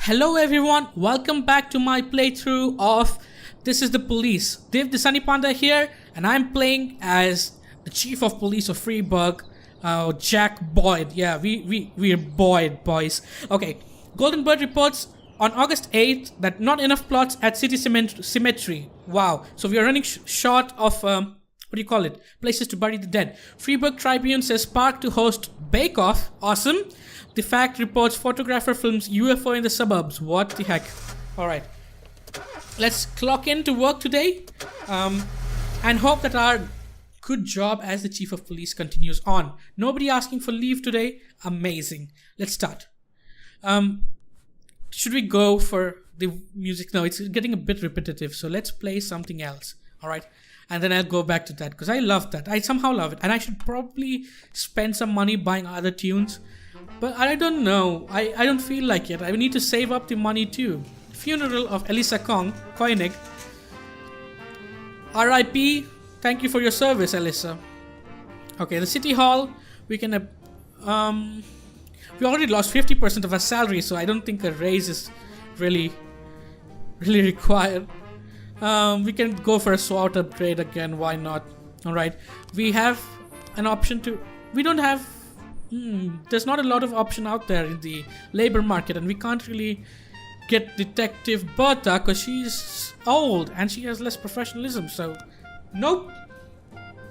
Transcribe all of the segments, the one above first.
Hello everyone, welcome back to my playthrough of This is the Police. Dave the Sunny Panda here, and I'm playing as the Chief of Police of Freeburg, Jack Boyd. Yeah, we're Boyd, boys. Okay, Golden Bird reports on August 8th that not enough plots at City Cemetery. Wow, so we are running short of, what do you call it? Places to bury the dead. Freeburg Tribune says park to host Bake Off. Awesome. The Fact reports photographer films UFO in the suburbs. What the heck? Alright. Let's clock in to work today. And hope that our good job as the Chief of Police continues on. Nobody asking for leave today. Amazing. Let's start. Should we go for the music? No, it's getting a bit repetitive. So let's play something else. Alright. And then I'll go back to that because I love that. I somehow love it. And I should probably spend some money buying other tunes. But I don't know. I don't feel like it. I need to save up the money too. Funeral of Elisa Koenig. R.I.P. Thank you for your service, Elisa. Okay, the city hall. We can... we already lost 50% of our salary, so I don't think a raise is really required. We can go for a SWOT upgrade again. Why not? Alright. We have an option to... We don't have... there's not a lot of option out there in the labor market, and we can't really get Detective Bertha because she's old and she has less professionalism. So, nope,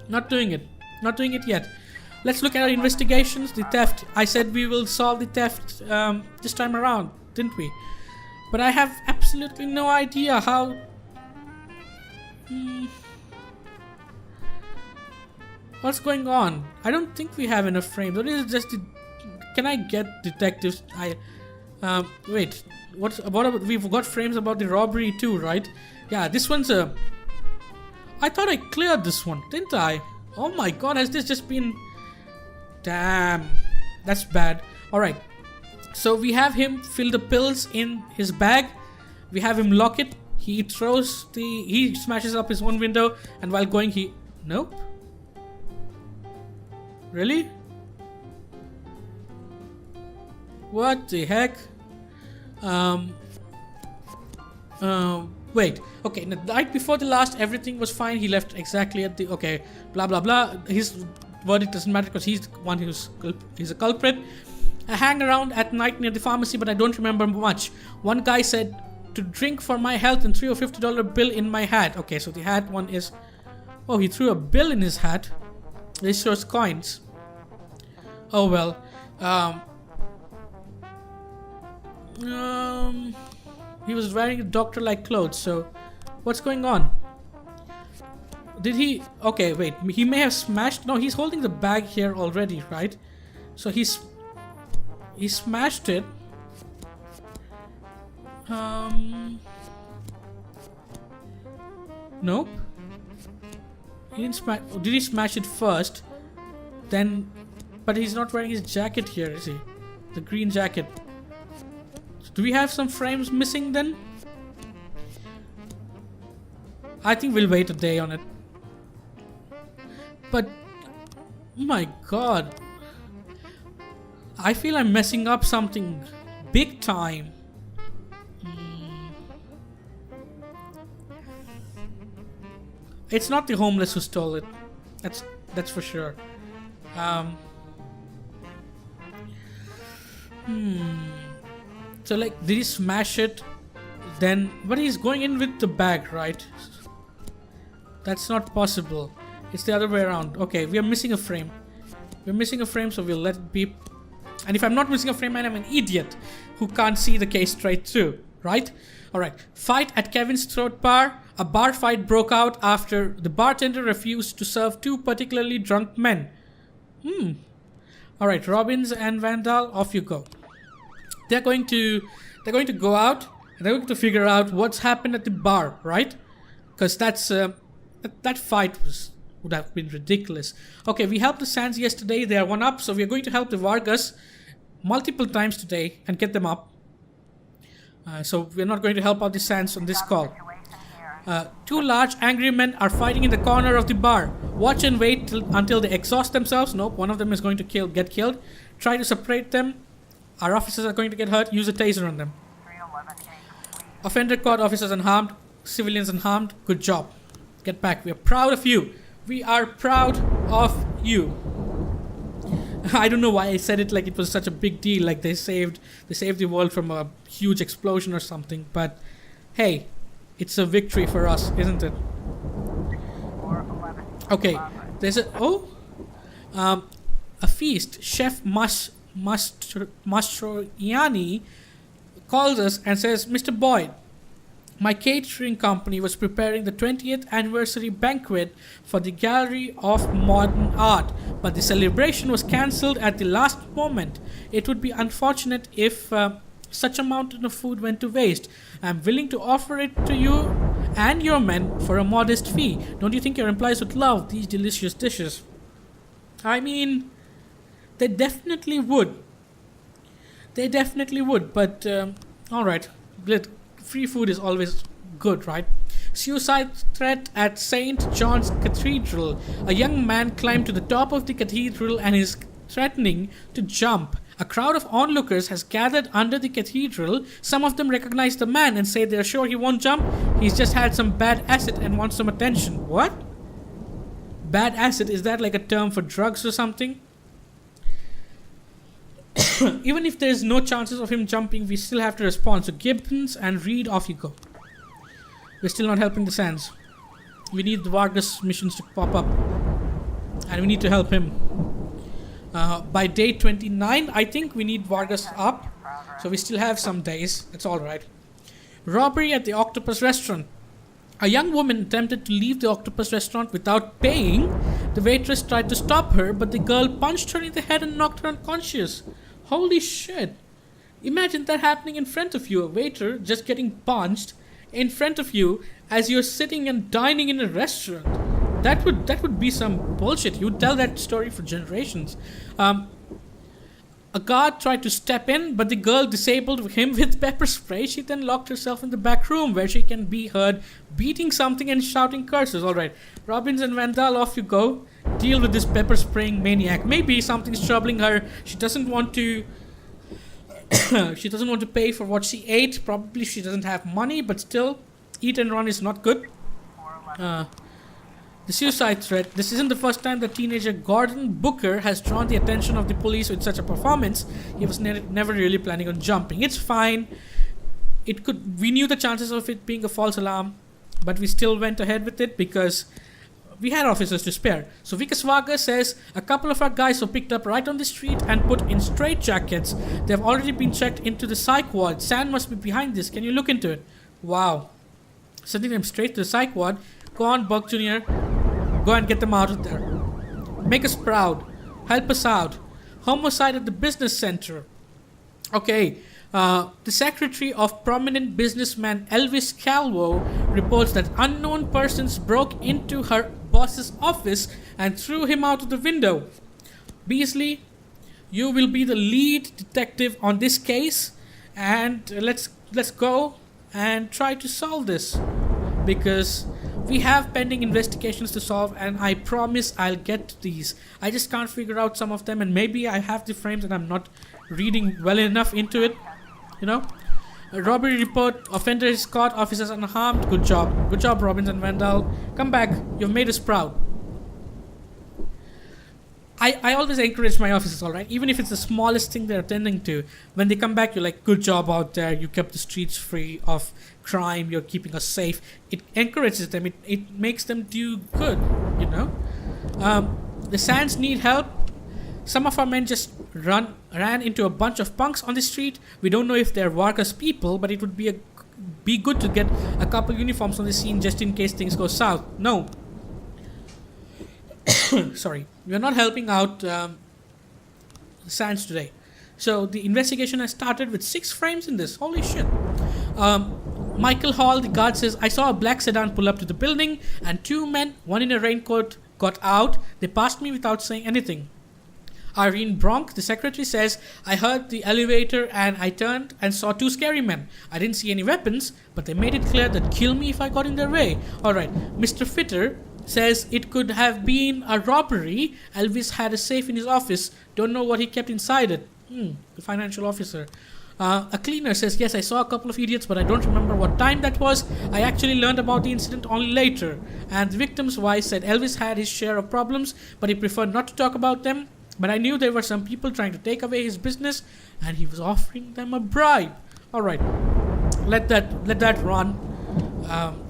not doing it yet. Let's look at our investigations. The theft. I said we will solve the theft this time around, didn't we? But I have absolutely no idea how. What's going on? I don't think we have enough frames. What is just the... Can I get detectives? Wait. What about... We've got frames about the robbery too, right? Yeah, this one's a... I thought I cleared this one, didn't I? Oh my god, has this just been... Damn. That's bad. Alright. So we have him fill the pills in his bag. We have him lock it. He throws the... He smashes up his own window. And while going he... Nope. Really? What the heck? Wait. Okay, the night before the last, everything was fine. He left exactly at the... Okay, blah, blah, blah. His verdict doesn't matter because he's the one he's a culprit. I hang around at night near the pharmacy, but I don't remember much. One guy said to drink for my health and threw a $50 bill in my hat. Okay, so the hat one is... Oh, he threw a bill in his hat. This shows coins. Oh well. He was wearing doctor-like clothes. So, what's going on? Did he? Okay, wait. He may have smashed. No, he's holding the bag here already, right? So he smashed it. Nope. He didn't smash. Did he smash it first? Then, but he's not wearing his jacket here, is he? The green jacket. So do we have some frames missing then? I think we'll wait a day on it. But, oh my god. I feel I'm messing up something big time. It's not the homeless who stole it. That's for sure. So like, did he smash it? Then, but he's going in with the bag, right? That's not possible. It's the other way around. Okay, we are missing a frame. We're missing a frame, so we'll let it be. And if I'm not missing a frame, I'm an idiot who can't see the case straight through, right? Alright, fight at Kevin's Throat Bar. A bar fight broke out after the bartender refused to serve two particularly drunk men. Alright, Robbins and Vandal, off you go. They're going to go out and they're going to figure out what's happened at the bar, right? Because that's that fight would have been ridiculous. Okay, we helped the Sands yesterday. They are one up, so we are going to help the Vargas multiple times today and get them up. So we're not going to help out the Sands on this call. Two large angry men are fighting in the corner of the bar. Watch and wait until they exhaust themselves. Nope, one of them is going to get killed. Try to separate them. Our officers are going to get hurt. Use a taser on them. 301 Offender caught, officers unharmed, civilians unharmed. Good job. Get back. We are proud of you. We are proud of you. I don't know why I said it like it was such a big deal, like they saved the world from a huge explosion or something. But hey, it's a victory for us, isn't it? Okay, there's a feast. Chef Mastroianni calls us and says, Mr. Boyd, my catering company was preparing the 20th anniversary banquet for the Gallery of Modern Art, but the celebration was cancelled at the last moment. It would be unfortunate if such a mountain of food went to waste. I'm willing to offer it to you and your men for a modest fee. Don't you think your employees would love these delicious dishes? I mean, they definitely would. They definitely would, but alright. Free food is always good, right? Suicide threat at St. John's Cathedral. A young man climbed to the top of the cathedral and is threatening to jump. A crowd of onlookers has gathered under the cathedral. Some of them recognize the man and say they're sure he won't jump. He's just had some bad acid and wants some attention. What? Bad acid? Is that like a term for drugs or something? Even if there's no chances of him jumping, we still have to respond. So Gibbons and Reed, off you go. We're still not helping the Sands. We need the Vargas missions to pop up. And we need to help him. By day 29, I think we need Vargas up. So we still have some days. It's alright. Robbery at the Octopus Restaurant. A young woman attempted to leave the Octopus Restaurant without paying. The waitress tried to stop her, but the girl punched her in the head and knocked her unconscious. Holy shit. Imagine that happening in front of you. A waiter just getting punched in front of you as you're sitting and dining in a restaurant. That would be some bullshit. You'd tell that story for generations. A guard tried to step in, but the girl disabled him with pepper spray. She then locked herself in the back room where she can be heard beating something and shouting curses. Alright, Robbins and Vandal, off you go. Deal with this pepper spraying maniac. Maybe something's troubling her. She doesn't want to she doesn't want to pay for what she ate. Probably she doesn't have money, but still, eat and run is not good. The suicide threat. This isn't the first time that teenager Gordon Booker has drawn the attention of the police with such a performance. He was never really planning on jumping. It's fine. We knew the chances of it being a false alarm, but we still went ahead with it because we had officers to spare. So Vikas Varga says a couple of our guys were picked up right on the street and put in straitjackets. They've already been checked into the psych ward. Sand must be behind this. Can you look into it? Wow. Sending them straight to the psych ward. Go on, Buck Jr. Go and get them out of there. Make us proud. Help us out. Homicide at the business center. Okay. The secretary of prominent businessman Elvis Calvo reports that unknown persons broke into her boss's office and threw him out of the window. Beasley, you will be the lead detective on this case, and let's go and try to solve this, because we have pending investigations to solve, and I promise I'll get to these. I just can't figure out some of them, and maybe I have the frames and I'm not reading well enough into it. You know? A robbery report, offender is caught, officers unharmed. Good job. Good job, Robbins and Vandal. Come back. You've made us proud. I always encourage my officers, alright? Even if it's the smallest thing they're attending to. When they come back, you're like, good job out there. You kept the streets free of crime. You're keeping us safe. It encourages them. It makes them do good, you know? The Sands need help. Some of our men just ran into a bunch of punks on the street. We don't know if they're Vargas people, but it would be good to get a couple uniforms on the scene just in case things go south. No. Sorry. We are not helping out Sands today. So the investigation has started with 6 frames in this. Holy shit. Michael Hall, the guard, says, I saw a black sedan pull up to the building and 2 men, one in a raincoat, got out. They passed me without saying anything. Irene Bronk, the secretary, says, I heard the elevator and I turned and saw 2 scary men. I didn't see any weapons, but they made it clear that kill me if I got in their way. Alright, Mr. Fitter says it could have been a robbery. Elvis had a safe in his office. Don't know what he kept inside it. The financial officer. A cleaner says, yes, I saw a couple of idiots, but I don't remember what time that was. I actually learned about the incident only later. And the victim's wife said Elvis had his share of problems, but he preferred not to talk about them. But I knew there were some people trying to take away his business, and he was offering them a bribe. Alright, let that run,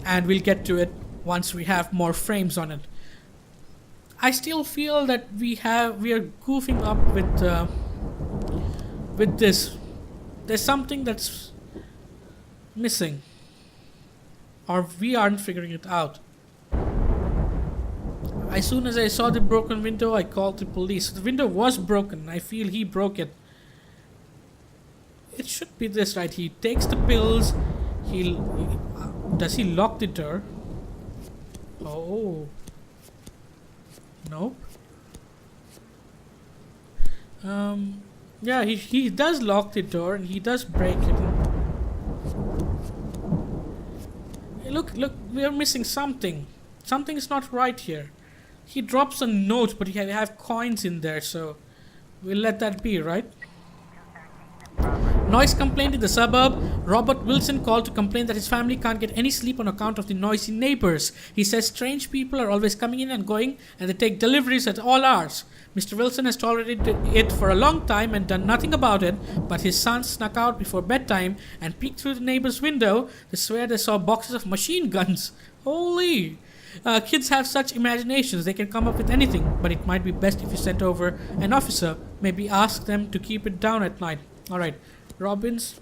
and we'll get to it once we have more frames on it. I still feel that we are goofing up with this. There's something that's missing, or we aren't figuring it out. As soon as I saw the broken window, I called the police. The window was broken. I feel he broke it. It should be this, right? He takes the pills. Does he lock the door? Oh. Nope. Yeah, he does lock the door and he does break it. Hey, look, we are missing something. Something is not right here. He drops a note, but he have coins in there, so we'll let that be, right? Noise complaint in the suburb. Robert Wilson called to complain that his family can't get any sleep on account of the noisy neighbors. He says strange people are always coming in and going, and they take deliveries at all hours. Mr. Wilson has tolerated it for a long time and done nothing about it, but his son snuck out before bedtime and peeked through the neighbor's window. They swear they saw boxes of machine guns. Holy! Kids have such imaginations, they can come up with anything, but it might be best if you sent over an officer. Maybe ask them to keep it down at night. Alright, Robbins,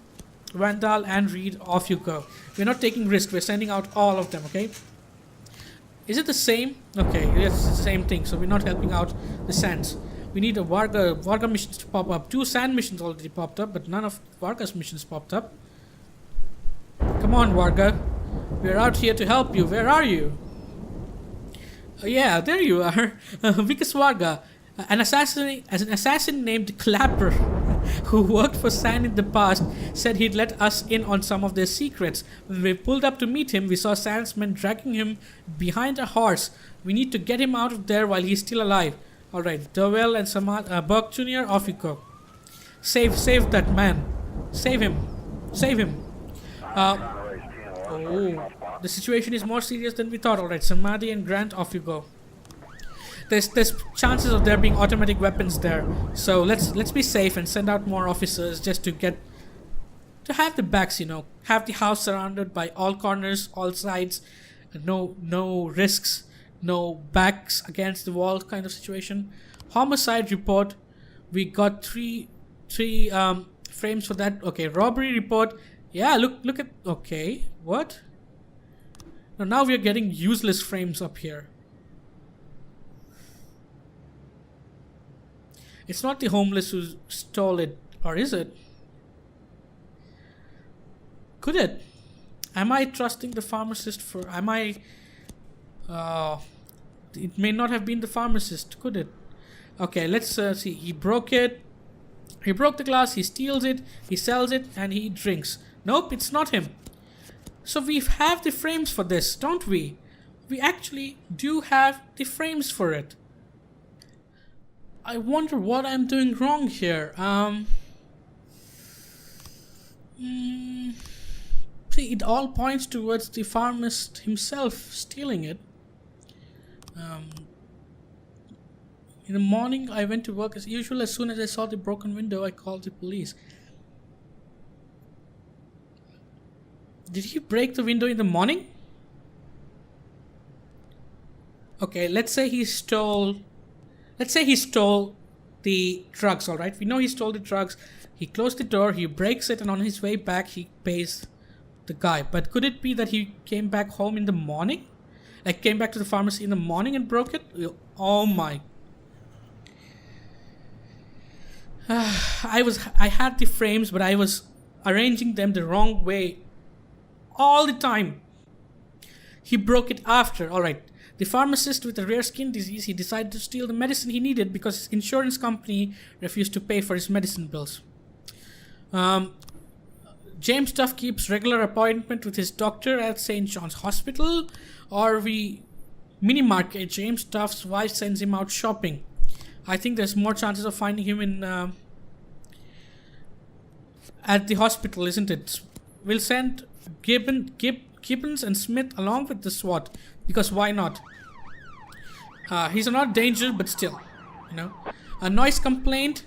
Vandal, and Reed, off you go. We're not taking risks, we're sending out all of them, okay? Is it the same? Okay, yes, it's the same thing, so we're not helping out the Sands. We need a Varga missions to pop up. 2 Sand missions already popped up, but none of Varga's missions popped up. Come on, Varga. We're out here to help you. Where are you? Yeah, there you are. Vikas Varga, an assassin named Clapper, who worked for Sand in the past, said he'd let us in on some of their secrets. When we pulled up to meet him, we saw Sand's men dragging him behind a horse. We need to get him out of there while he's still alive. Alright, Dowell and Burke Jr., off you go. Save that man. Save him. The situation is more serious than we thought. Alright, Samadhi and Grant, off you go. There's chances of there being automatic weapons there, so let's be safe and send out more officers just to have the backs, have the house surrounded by all corners, all sides, no risks, no backs against the wall kind of situation. Homicide report, we got three frames for that. Okay, robbery report. Yeah, look at. Okay, what? Now we are getting useless frames up here. It's not the homeless who stole it, or is it? Could it? Am I trusting the pharmacist for... it may not have been the pharmacist, could it? Okay, let's see. He broke it. He broke the glass, he steals it, he sells it, and he drinks. Nope, it's not him. So we have the frames for this, don't we? We actually do have the frames for it. I wonder what I'm doing wrong here. See, it all points towards the pharmacist himself stealing it. In the morning, I went to work as usual. As soon as I saw the broken window, I called the police. Did he break the window in the morning? Okay, let's say he stole the drugs, alright? We know he stole the drugs. He closed the door, he breaks it, and on his way back, he pays the guy. But could it be that he came back home in the morning? Like, came back to the pharmacy in the morning and broke it? Oh my. I had the frames, but I was arranging them the wrong way all the time. He broke it after. Alright. The pharmacist with a rare skin disease, he decided to steal the medicine he needed because his insurance company refused to pay for his medicine bills. James Duff keeps regular appointment with his doctor at St. John's Hospital, or we mini-market. James Duff's wife sends him out shopping. I think there's more chances of finding him in at the hospital, isn't it? We'll send Gibbons and Smith along with the SWAT, because why not? He's not danger, but still, A noise complaint.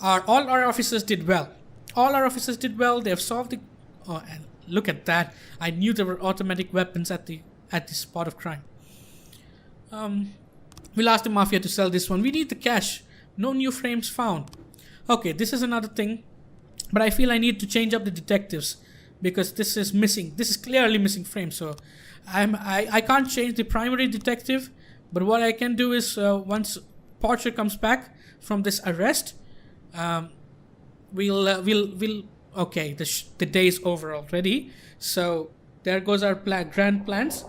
All our officers did well. All our officers did well. They have solved the. Oh, and look at that! I knew there were automatic weapons at the spot of crime. We'll ask the mafia to sell this one. We need the cash. No new frames found. Okay, this is another thing, but I feel I need to change up the detectives because this is missing. This is clearly missing frames. So I can't change the primary detective, but what I can do is once Porcher comes back from this arrest, we'll okay. The day's over already, so there goes our grand plans.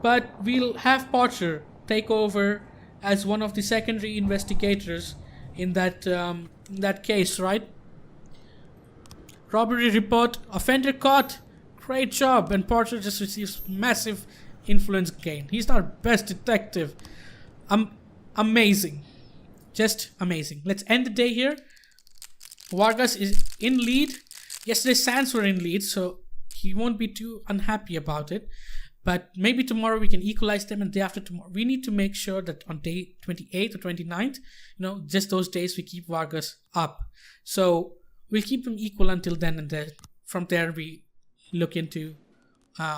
But we'll have Porcher take over as one of the secondary investigators in that case, right? Robbery report, offender caught. Great job, and Porcher just receives massive influence gain. He's our best detective. Amazing, just amazing. Let's end the day here. Vargas is in lead. Yesterday Sands were in lead, so he won't be too unhappy about it. But maybe tomorrow we can equalize them, and day after tomorrow. We need to make sure that on day 28th or 29th, just those days we keep Vargas up. So we'll keep them equal until then, and then from there we look into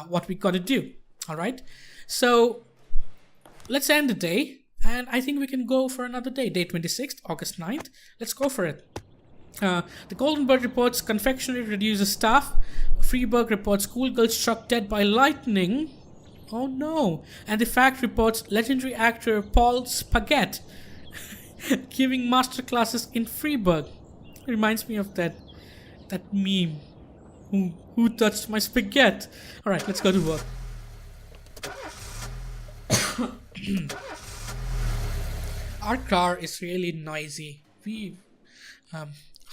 what we got to do. All right. So let's end the day, and I think we can go for another day. Day 26th, August 9th. Let's go for it. The Golden Bird reports confectionery reduces staff. Freeburg reports schoolgirl struck dead by lightning. Oh no. And the Fact reports legendary actor Paul Spaghetti giving masterclasses in Freeburg. Reminds me of that meme. Who touched my spaghetti? Alright, let's go to work. Our car is really noisy.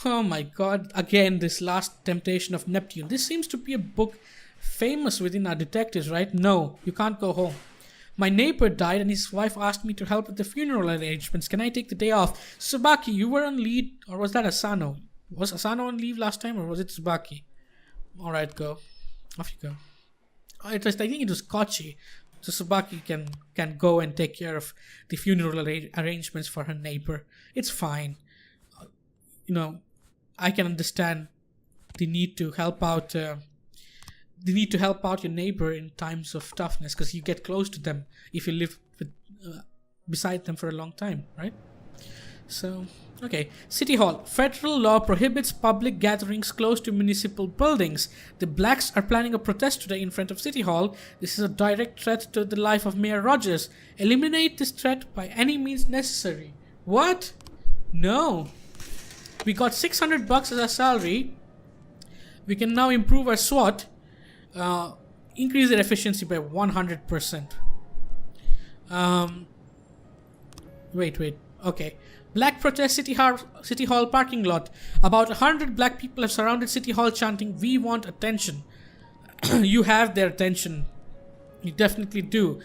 Oh my god, again this last temptation of Neptune. This seems to be a book famous within our detectives, right? No, you can't go home. My neighbor died and his wife asked me to help with the funeral arrangements. Can I take the day off? Tsubaki, you were on lead, or was that Asano? Was Asano on leave last time, or was it Tsubaki? Alright, go. Off you go. I think it was Kochi. So Tsubaki can go and take care of the funeral arrangements for her neighbor. It's fine. I can understand the need to help out. The need to help out your neighbor in times of toughness, because you get close to them if you live beside them for a long time, right? So, okay. City Hall. Federal law prohibits public gatherings close to municipal buildings. The blacks are planning a protest today in front of City Hall. This is a direct threat to the life of Mayor Rogers. Eliminate this threat by any means necessary. What? No. We got $600 as our salary. We can now improve our SWAT. Increase their efficiency by 100%. Wait. Okay. Black protest City Hall parking lot. About 100 black people have surrounded City Hall chanting, "We want attention." You have their attention. You definitely do.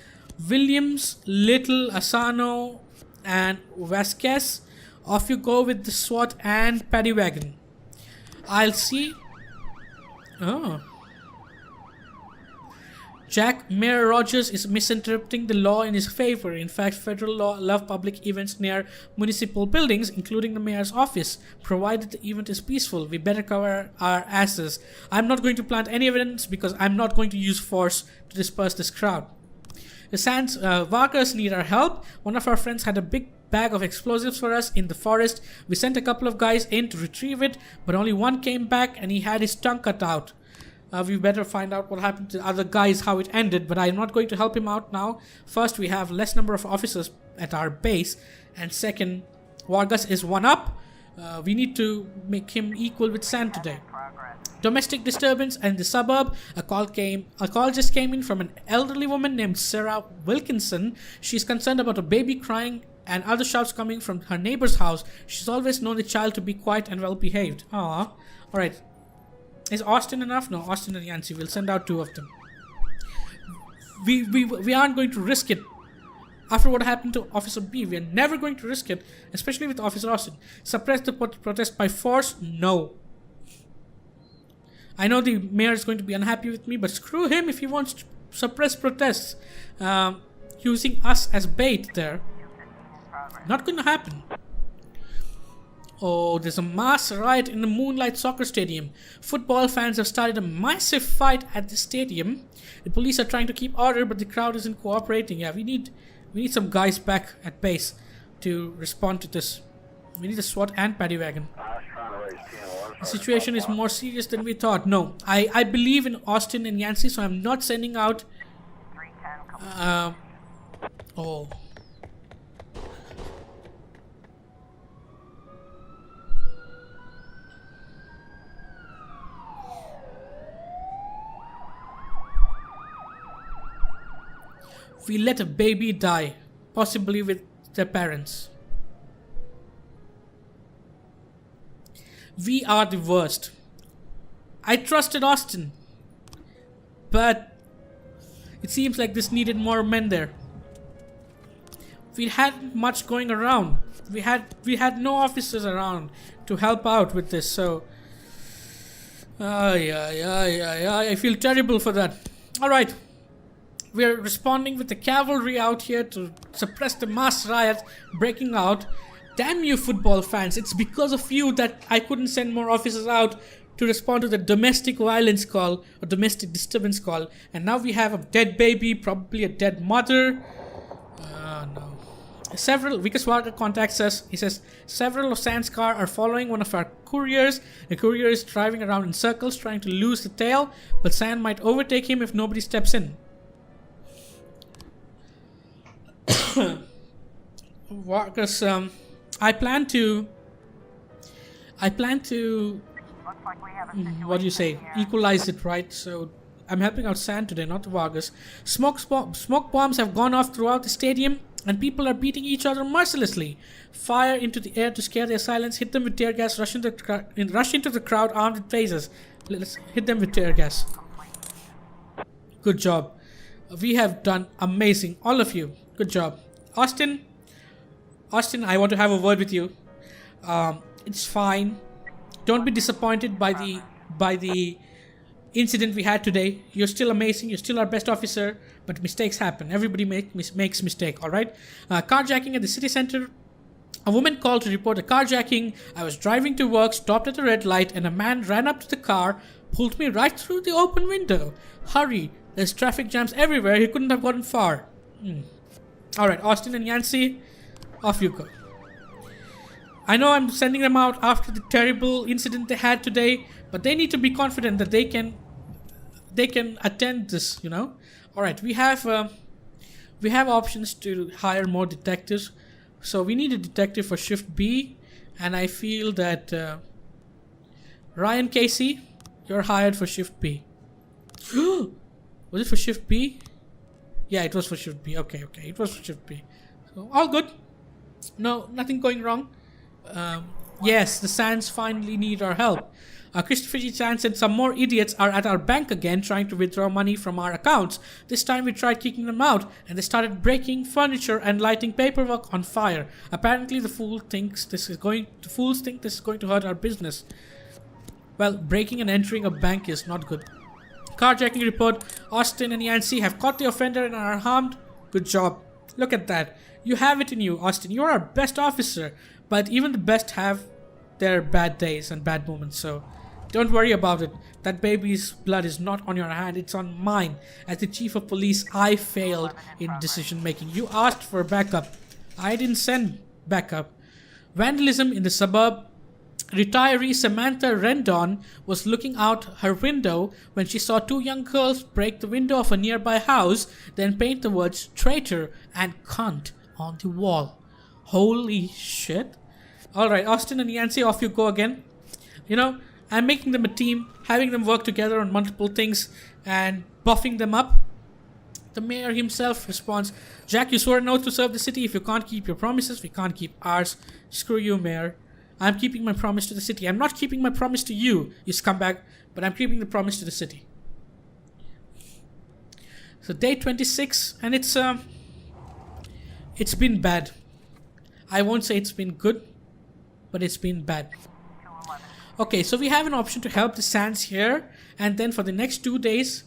Williams, Little, Asano, and Vasquez. Off you go with the SWAT and paddy wagon. I'll see. Oh. Jack, Mayor Rogers is misinterpreting the law in his favor. In fact, federal law allows public events near municipal buildings, including the mayor's office, provided the event is peaceful. We better cover our asses. I'm not going to plant any evidence because I'm not going to use force to disperse this crowd. The Vargas need our help. One of our friends had a big bag of explosives for us in the forest. We sent a couple of guys in to retrieve it, but only one came back and he had his tongue cut out. We better find out what happened to the other guys, how it ended, but I'm not going to help him out now. First, we have less number of officers at our base, and second, Vargas is one up. We need to make him equal with Sand today. Domestic disturbance in the suburb. A call just came in from an elderly woman named Sarah Wilkinson. She's concerned about a baby crying and other shouts coming from her neighbor's house. She's always known the child to be quiet and well behaved. Aww. Alright. Is Austin enough? No, Austin and Yancy. We'll send out two of them. We aren't going to risk it. After what happened to Officer B, we are never going to risk it, especially with Officer Austin. Suppress the protest by force? No. I know the mayor is going to be unhappy with me, but screw him if he wants to suppress protests using us as bait there. Not going to happen. Oh, there's a mass riot in the Moonlight Soccer Stadium. Football fans have started a massive fight at the stadium. The police are trying to keep order, but the crowd isn't cooperating. Yeah, we need some guys back at base to respond to this. We need a SWAT and paddy wagon. The situation is more serious than we thought. No, I believe in Austin and Yancey, so I'm not sending out... oh... We let a baby die, possibly with their parents. We are the worst. I trusted Austin, but it seems like this needed more men there. We hadn't much going around. We had no officers around to help out with this, so I feel terrible for that. All right. We're responding with the cavalry out here to suppress the mass riot breaking out. Damn you football fans, it's because of you that I couldn't send more officers out to respond to the domestic violence call or domestic disturbance call. And now we have a dead baby, probably a dead mother. No. Vikas Varga contacts us. He says, several of Sand's car are following one of our couriers. The courier is driving around in circles trying to lose the tail, but Sand might overtake him if nobody steps in. Because I plan to what do you say, equalize it, right? So I'm helping out Sand today, not the Vargas. Smoke bombs have gone off throughout the stadium and people are beating each other mercilessly. Fire into the air to scare their assailants, hit them with tear gas, rush into the crowd armed with tasers. Let's hit them with tear gas. Good job. We have done amazing, all of you. Good job. Austin, I want to have a word with you. It's fine. Don't be disappointed by the incident we had today. You're still amazing. You're still our best officer. But mistakes happen. Everybody makes mistake. All right. Carjacking at the city center. A woman called to report a carjacking. I was driving to work, stopped at a red light, and a man ran up to the car, pulled me right through the open window. Hurry! There's traffic jams everywhere. He couldn't have gotten far. Alright, Austin and Yancey, off you go. I know I'm sending them out after the terrible incident they had today, but they need to be confident that they can attend this, you know. Alright, we have options to hire more detectives. So we need a detective for shift B, and I feel that Ryan Casey, you're hired for shift B. Was it for shift B? Yeah, it was for shift B. Okay, it was for shift B. So all good. No, nothing going wrong. Yes, the Sands finally need our help. Christopher G. Sand said some more idiots are at our bank again trying to withdraw money from our accounts. This time we tried kicking them out and they started breaking furniture and lighting paperwork on fire. Apparently the fools think this is going to hurt our business. Well, breaking and entering a bank is not good. Carjacking report. Austin and Yancey have caught the offender and are harmed. Good job. Look at that. You have it in you, Austin. You're our best officer. But even the best have their bad days and bad moments, so don't worry about it. That baby's blood is not on your hand, it's on mine. As the chief of police, I failed in decision making. You asked for backup. I didn't send backup. Vandalism in the suburb. Retiree Samantha Rendon was looking out her window when she saw two young girls break the window of a nearby house, then paint the words traitor and cunt on the wall. Holy shit. Alright, Austin and Yancey, off you go again. You know, I'm making them a team, having them work together on multiple things and buffing them up. The mayor himself responds, Jack, you swore an oath to serve the city. If you can't keep your promises, we can't keep ours. Screw you, mayor. I'm keeping my promise to the city. I'm not keeping my promise to you, you scumbag, but I'm keeping the promise to the city. So day 26, and it's been bad. I won't say it's been good, but it's been bad. Okay, so we have an option to help the Sands here, and then for the next 2 days,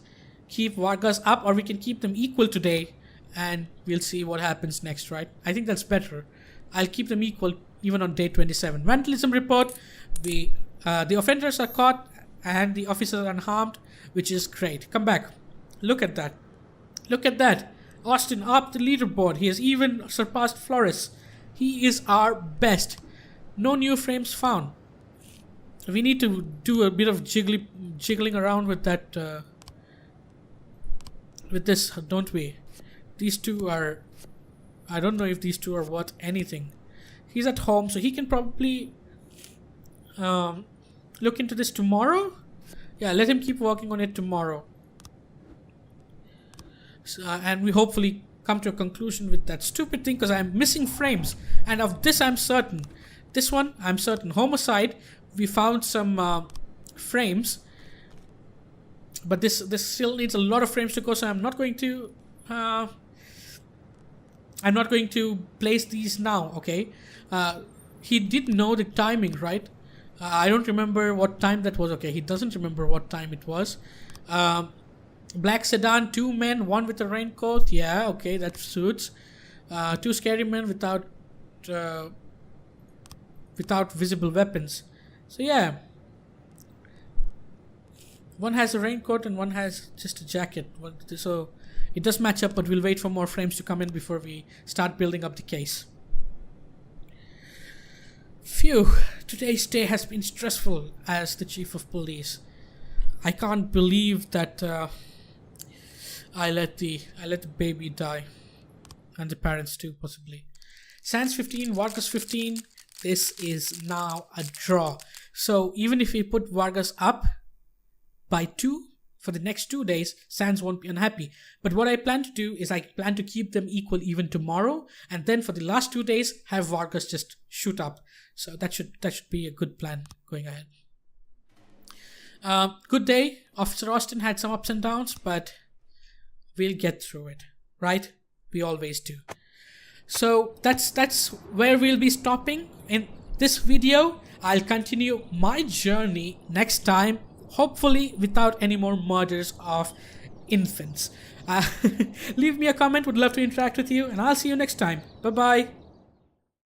keep Vargas up, or we can keep them equal today, and we'll see what happens next, right? I think that's better. I'll keep them equal even on day 27. Vandalism report. The offenders are caught and the officers are unharmed, which is great. Come back. Look at that. Look at that. Austin up the leaderboard. He has even surpassed Flores. He is our best. No new frames found. We need to do a bit of jiggling around with that. With this, don't we? These two are... I don't know if these two are worth anything. He's at home, so he can probably look into this tomorrow. Yeah, let him keep working on it tomorrow. So, and we hopefully come to a conclusion with that stupid thing, because I'm missing frames. And of this I'm certain. This one, I'm certain. Homicide, we found some frames. But this still needs a lot of frames to go, so I'm not going to place these now, okay? He did know the timing, right? I don't remember what time that was. Okay, he doesn't remember what time it was. Black sedan, 2 men, 1 with a raincoat. Yeah, okay, that suits. 2 scary men without visible weapons. So yeah, one has a raincoat and one has just a jacket. So it does match up, but we'll wait for more frames to come in before we start building up the case. Phew, today's day has been stressful as the chief of police. I can't believe that I let the baby die, and the parents too, possibly. Sands 15, Vargas 15. This is now a draw. So even if we put Vargas up by 2 for the next 2 days, Sands won't be unhappy. But what I plan to do is I plan to keep them equal even tomorrow, and then for the last 2 days have Vargas just shoot up. So that should be a good plan going ahead. Good day. Officer Austin had some ups and downs, but we'll get through it, right? We always do. So that's where we'll be stopping in this video. I'll continue my journey next time, hopefully without any more murders of infants. Leave me a comment, would love to interact with you, and I'll see you next time. Bye bye.